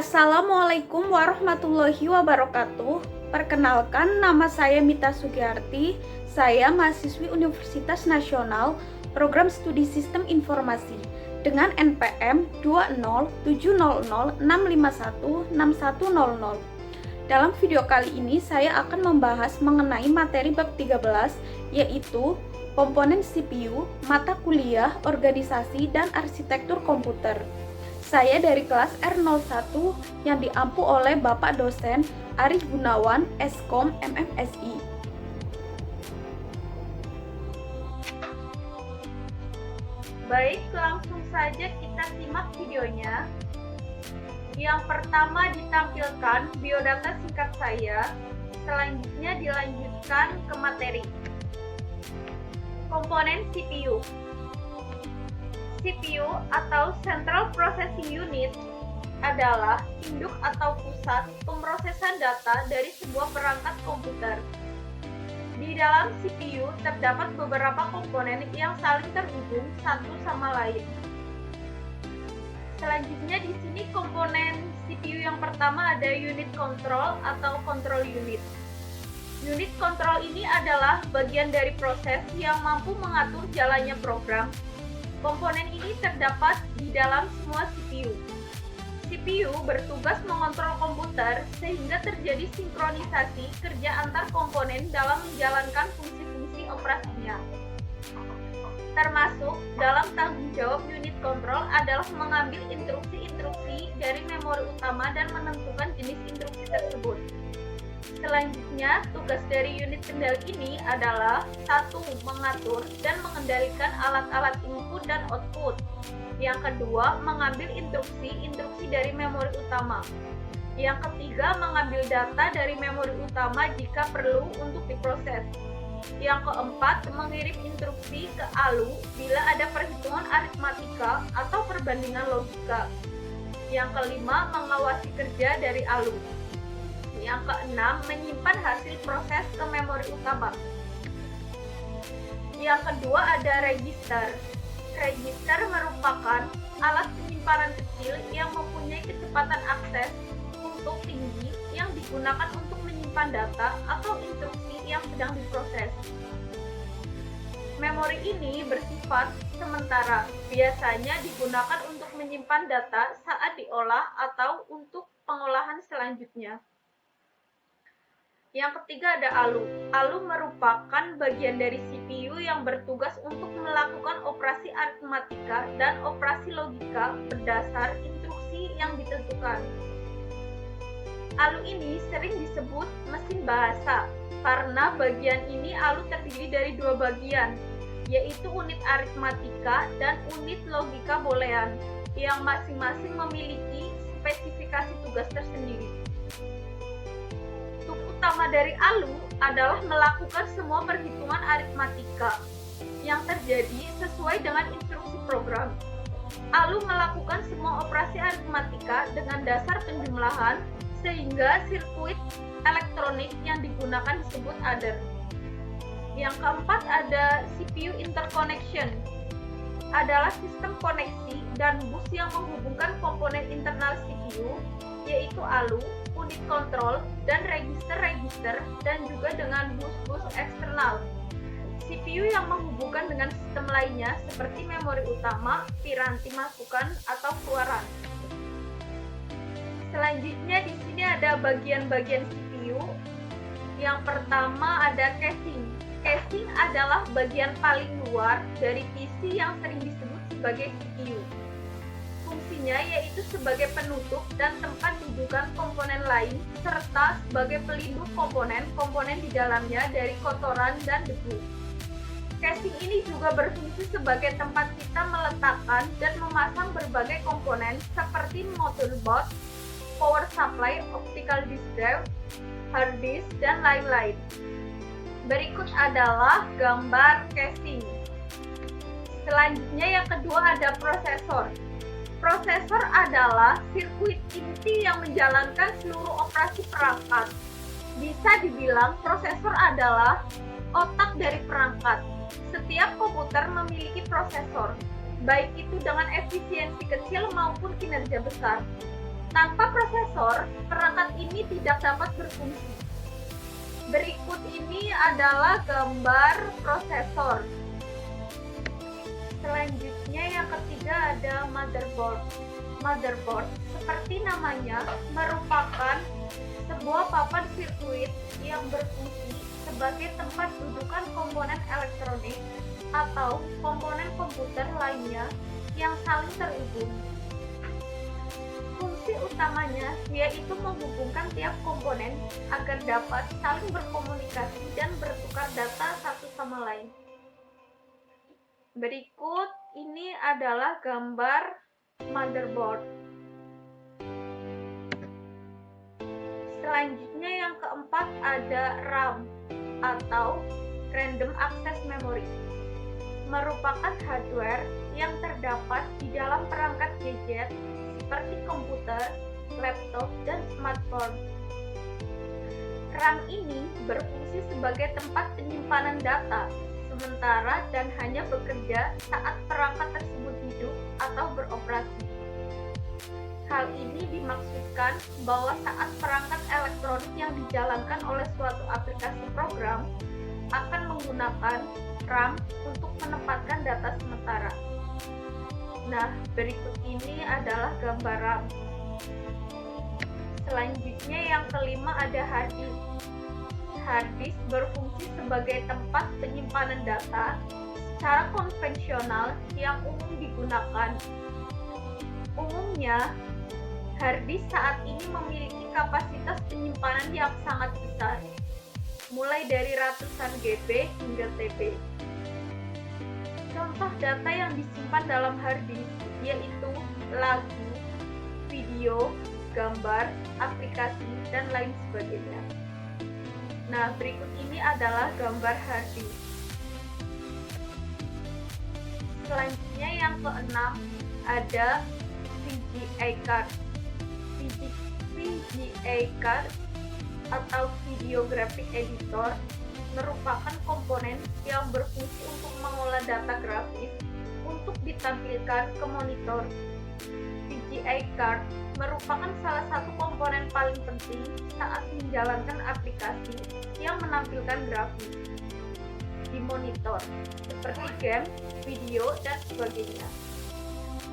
Assalamualaikum warahmatullahi wabarakatuh. Perkenalkan, nama saya Mita Sugiyarti. Saya mahasiswi Universitas Nasional Program Studi Sistem Informasi dengan NPM 20700651610. Dalam video kali ini saya akan membahas mengenai materi bab 13, yaitu komponen CPU, mata kuliah, organisasi, dan arsitektur komputer. Saya dari kelas R01 yang diampu oleh Bapak Dosen Arif Gunawan, Eskom MMSI. Baik, langsung saja kita simak videonya. Yang pertama ditampilkan biodata singkat saya, selanjutnya dilanjutkan ke materi. Komponen CPU. CPU atau Central Processing Unit adalah induk atau pusat pemrosesan data dari sebuah perangkat komputer. Di dalam CPU terdapat beberapa komponen yang saling terhubung satu sama lain. Selanjutnya di sini komponen CPU yang pertama ada unit control atau control unit. Unit control ini adalah bagian dari proses yang mampu mengatur jalannya program. Komponen ini terdapat di dalam semua CPU. CPU bertugas mengontrol komputer sehingga terjadi sinkronisasi kerja antar komponen dalam menjalankan fungsi-fungsi operasinya. Termasuk dalam tanggung jawab unit control adalah mengambil instruksi-instruksi dari memori utama dan menentukan jenis instruksi tersebut. Selanjutnya, tugas dari unit kendali ini adalah 1. Mengatur dan mengendalikan alat-alat input dan output. Yang kedua, mengambil instruksi-instruksi dari memori utama. Yang ketiga, mengambil data dari memori utama jika perlu untuk diproses. Yang keempat, mengirim instruksi ke ALU bila ada perhitungan aritmatika atau perbandingan logika. Yang kelima, mengawasi kerja dari ALU. Yang keenam, menyimpan hasil proses ke memori utama. Yang kedua ada register. Register merupakan alat penyimpanan kecil yang mempunyai kecepatan akses untuk tinggi yang digunakan untuk menyimpan data atau instruksi yang sedang diproses. Memori ini bersifat sementara, biasanya digunakan untuk menyimpan data saat diolah atau untuk pengolahan selanjutnya. Yang ketiga ada ALU. ALU merupakan bagian dari CPU yang bertugas untuk melakukan operasi aritmatika dan operasi logika berdasar instruksi yang ditentukan. ALU ini sering disebut mesin bahasa karena bagian ini ALU terdiri dari dua bagian, yaitu unit aritmatika dan unit logika boolean yang masing-masing memiliki spesifikasi tugas tersendiri. Utama dari ALU adalah melakukan semua perhitungan aritmatika yang terjadi sesuai dengan instruksi program. ALU melakukan semua operasi aritmatika dengan dasar penjumlahan sehingga sirkuit elektronik yang digunakan disebut adder. Yang keempat ada CPU interconnection. Adalah sistem koneksi dan bus yang menghubungkan komponen internal CPU yaitu ALU, unit kontrol, dan register-register, dan juga dengan bus-bus eksternal. CPU yang menghubungkan dengan sistem lainnya seperti memori utama, piranti masukan, atau keluaran. Selanjutnya di sini ada bagian-bagian CPU. Yang pertama ada caching. Caching adalah bagian paling luar dari PC yang sering disebut sebagai CPU. Fungsinya yaitu sebagai penutup dan tempat dudukan komponen lain serta sebagai pelindung komponen-komponen di dalamnya dari kotoran dan debu. Caching ini juga berfungsi sebagai tempat kita meletakkan dan memasang berbagai komponen seperti motherboard, power supply, optical disk drive, hard disk, dan lain-lain. Berikut adalah gambar caching. Selanjutnya yang kedua ada prosesor. Prosesor adalah sirkuit inti yang menjalankan seluruh operasi perangkat. Bisa dibilang prosesor adalah otak dari perangkat. Setiap komputer memiliki prosesor, baik itu dengan efisiensi kecil maupun kinerja besar. Tanpa prosesor, perangkat ini tidak dapat berfungsi. Berikut ini adalah gambar prosesor. Selanjutnya yang ketiga ada motherboard. Motherboard, seperti namanya, merupakan sebuah papan sirkuit yang berfungsi sebagai tempat dudukan komponen elektronik atau komponen komputer lainnya yang saling terhubung. Fungsi utamanya yaitu menghubungkan tiap komponen agar dapat saling berkomunikasi dan bertukar data satu sama lain. Berikut ini adalah gambar motherboard. Selanjutnya yang keempat ada RAM atau Random Access Memory. Merupakan hardware yang terdapat di dalam perangkat gadget seperti komputer, laptop, dan smartphone. RAM ini berfungsi sebagai tempat penyimpanan data sementara dan hanya bekerja saat perangkat tersebut hidup atau beroperasi. Hal ini dimaksudkan bahwa saat perangkat elektronik yang dijalankan oleh suatu aplikasi program akan menggunakan RAM untuk menempatkan data sementara. Nah, berikut ini adalah gambar RAM. Selanjutnya yang kelima ada hard disk. Hard disk berfungsi sebagai tempat penyimpanan data secara konvensional yang umum digunakan. Umumnya, hard disk saat ini memiliki kapasitas penyimpanan yang sangat besar, mulai dari ratusan GB hingga TB. Contoh data yang disimpan dalam hard disk yaitu lagu, video, gambar, aplikasi, dan lain sebagainya. Nah, berikut ini adalah gambar hard disk. Selanjutnya yang keenam ada VGA card. VGA card atau Video Graphic Editor merupakan komponen yang berfungsi untuk mengolah data grafis untuk ditampilkan ke monitor. VGA card merupakan salah satu komponen paling penting saat menjalankan aplikasi yang menampilkan grafis di monitor, seperti game, video, dan sebagainya.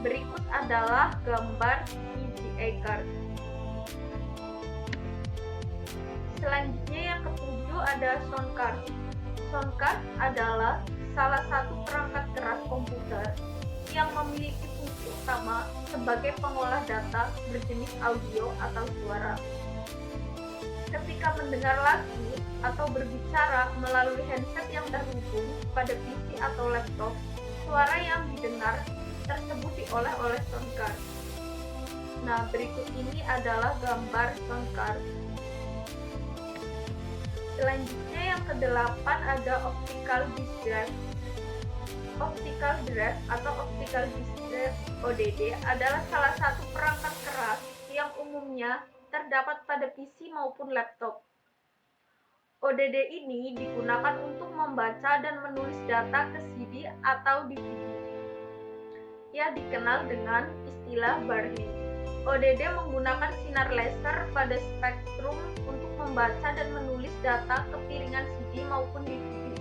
Berikut adalah gambar VGA card. Selanjutnya yang ketujuh ada sound card. Sound card adalah salah satu perangkat keras komputer yang memiliki fungsi utama sebagai pengolah data berjenis audio atau suara. Ketika mendengar lagu atau berbicara melalui handset yang terhubung pada PC atau laptop, suara yang didengar tersebut diolah oleh sound card. Nah, berikut ini adalah gambar sound card. Selanjutnya yang kedelapan ada optical disk drive. Optical drive atau optical disk drive ODD adalah salah satu perangkat keras yang umumnya terdapat pada PC maupun laptop. ODD ini digunakan untuk membaca dan menulis data ke CD atau DVD. Ia dikenal dengan istilah barcode. ODD menggunakan sinar laser pada spektrum untuk membaca dan menulis data ke piringan CD maupun DVD.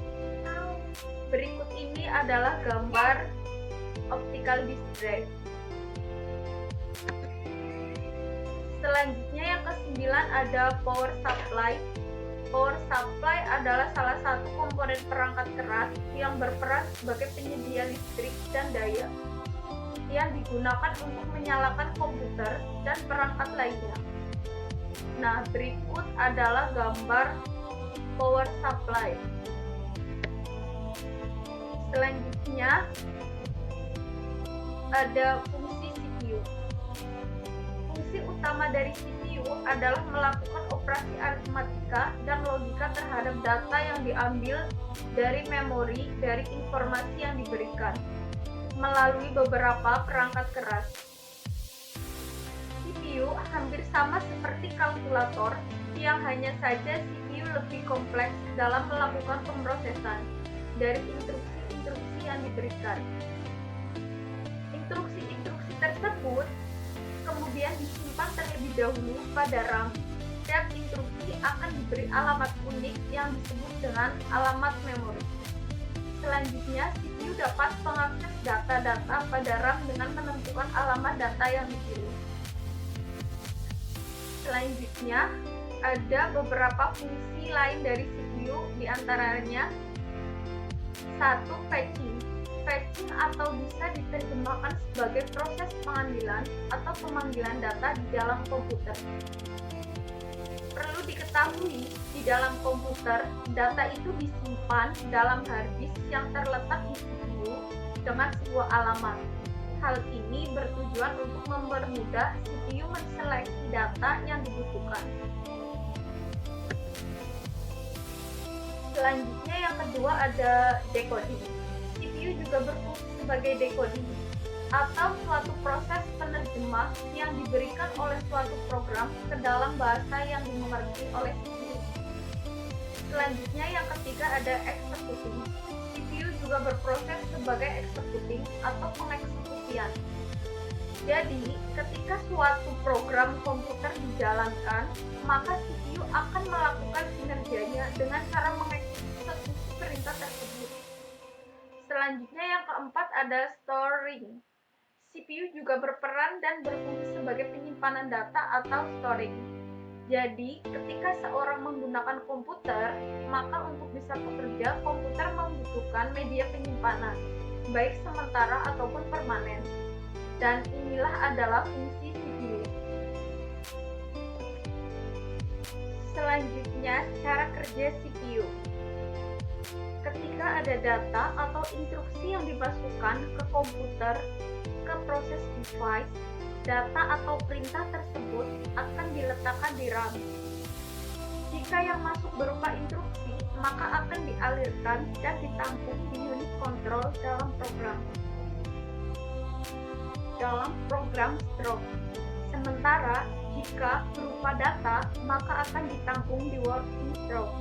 Berikut ini adalah gambar optical disk drive. Selanjutnya yang kesembilan ada power supply. Power supply adalah salah satu komponen perangkat keras yang berperan sebagai penyedia listrik dan daya yang digunakan untuk menyalakan komputer dan perangkat lainnya. Nah, berikut adalah gambar power supply. Selanjutnya ada fungsi CPU. Fungsi utama dari CPU adalah melakukan operasi aritmatika dan logika terhadap data yang diambil dari memori dari informasi yang diberikan melalui beberapa perangkat keras. CPU hampir sama seperti kalkulator, yang hanya saja CPU lebih kompleks dalam melakukan pemrosesan dari instruksi-instruksi yang diberikan. Instruksi-instruksi tersebut kemudian disimpan terlebih dahulu pada RAM. Setiap instruksi akan diberi alamat unik yang disebut dengan alamat memori. Selanjutnya, CPU dapat mengakses data-data pada RAM dengan menentukan alamat data yang dipilih. Selanjutnya, ada beberapa fungsi lain dari CPU, diantaranya 1. Fetching. Fetching atau bisa diterjemahkan sebagai proses pengambilan atau pemanggilan data di dalam komputer. Perlu diketahui, di dalam komputer, data itu disimpan dalam hard disk yang terletak di CPU dengan sebuah alamat. Hal ini bertujuan untuk mempermudah CPU menseleksi data yang dibutuhkan. Selanjutnya yang kedua ada decoding. CPU juga berfungsi sebagai decoding atau suatu proses penerjemah yang diberikan oleh suatu program ke dalam bahasa yang dimengerti oleh CPU. Selanjutnya yang ketiga ada executing. CPU juga berproses sebagai executing atau pengeksekusian. Jadi, ketika suatu program komputer dijalankan, maka CPU akan melakukan kinerjanya dengan cara mengeksekusi perintah tersebut. Selanjutnya yang keempat ada storing. CPU juga berperan dan berfungsi sebagai penyimpanan data atau storing. Jadi, ketika seorang menggunakan komputer, maka untuk bisa bekerja, komputer membutuhkan media penyimpanan, baik sementara ataupun permanen. Dan inilah adalah fungsi CPU. Selanjutnya, cara kerja CPU. Ketika ada data atau instruksi yang dimasukkan ke komputer, ke proses device, data atau perintah tersebut akan diletakkan di RAM. Jika yang masuk berupa instruksi, maka akan dialirkan dan ditampung di unit kontrol dalam program stroke. Sementara jika berupa data, maka akan ditampung di working stroke.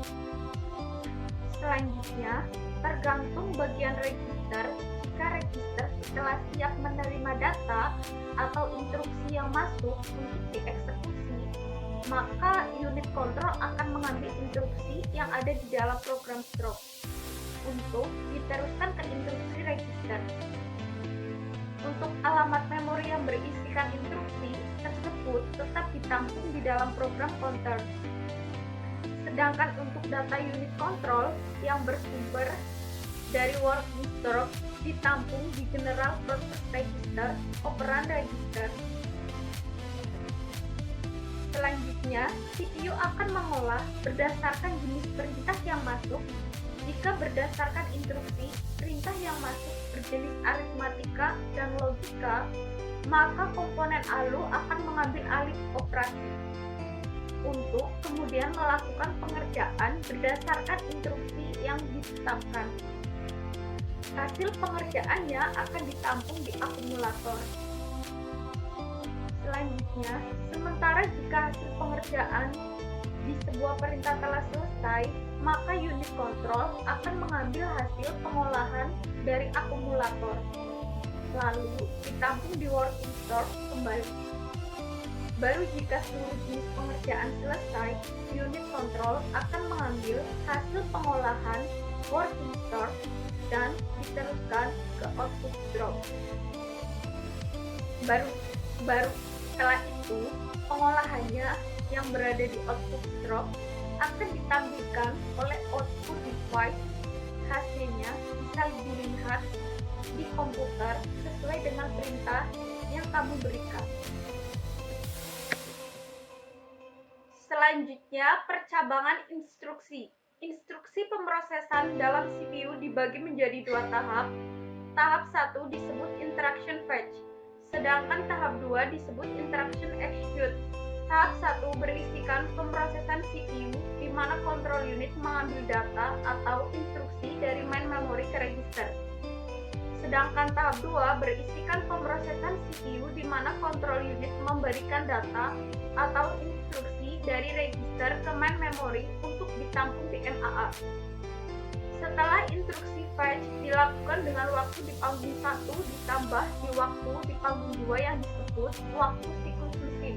Selanjutnya, tergantung bagian register. Jika register setelah siap menerima data atau instruksi yang masuk untuk dieksekusi, maka unit kontrol akan mengambil instruksi yang ada di dalam program stroke untuk diteruskan ke instruksi register. Untuk alamat memori yang berisikan instruksi tersebut tetap ditampung di dalam program counter. Sedangkan untuk data unit control yang bersumber dari working stroke ditampung di general process register, operand register. Selanjutnya, CPU akan mengolah berdasarkan jenis perintah yang masuk. Jika berdasarkan instruksi, perintah yang masuk berjenis aritmatika dan logika, maka komponen ALU akan mengambil alih operasi untuk kemudian melakukan pengerjaan berdasarkan instruksi yang ditetapkan. Hasil pengerjaannya akan ditampung di akumulator. Selanjutnya, sementara jika hasil pengerjaan di sebuah perintah telah selesai, maka unit kontrol akan mengambil hasil pengolahan dari akumulator, lalu ditampung di working stroke kembali. Baru jika seluruh jenis pengerjaan selesai, unit kontrol akan mengambil hasil pengolahan working stroke dan diteruskan ke output stroke. Baru setelah itu, pengolahannya yang berada di output stroke akan ditampilkan oleh output device. Hasilnya bisa dilihat di komputer sesuai dengan perintah yang kamu berikan. Selanjutnya, percabangan instruksi. Instruksi pemrosesan dalam CPU dibagi menjadi dua tahap. Tahap 1 disebut instruction fetch, sedangkan tahap 2 disebut instruction execute. Tahap 1 berisikan pemrosesan CPU, di mana control unit mengambil data atau instruksi dari main memory ke register. Sedangkan tahap 2 berisikan pemrosesan CPU, di mana control unit memberikan data atau instruksi dari register ke main memory untuk ditampung di MAA. Setelah instruksi fetch dilakukan dengan waktu di panggung 1 ditambah di waktu di panggung 2 yang disebut waktu siklus mesin.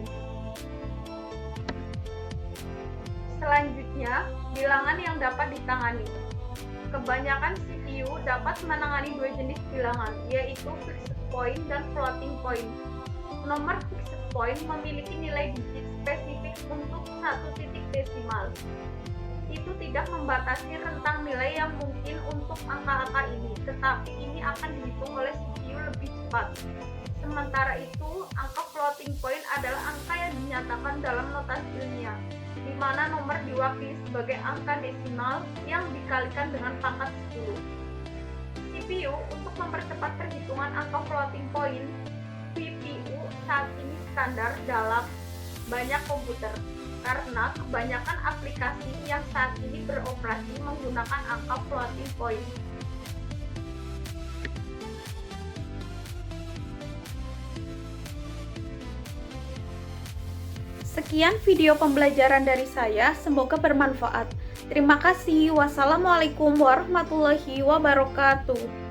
Selanjutnya, bilangan yang dapat ditangani. Kebanyakan CPU dapat menangani dua jenis bilangan, yaitu fixed point dan floating point. Nomor fixed point memiliki nilai digit spesifik untuk satu titik desimal. Itu tidak membatasi rentang nilai yang mungkin untuk angka-angka ini, tetapi ini akan dihitung oleh CPU lebih cepat. Sementara itu, angka floating point adalah angka yang dinyatakan dalam notasi ilmiah, di mana nomor diwakili sebagai angka desimal yang dikalikan dengan pangkat 10. CPU untuk mempercepat perhitungan angka floating point, VPU saat ini standar dalam banyak komputer, karena kebanyakan aplikasi yang saat ini beroperasi menggunakan angka floating point. Sekian video pembelajaran dari saya, semoga bermanfaat. Terima kasih. Wassalamualaikum warahmatullahi wabarakatuh.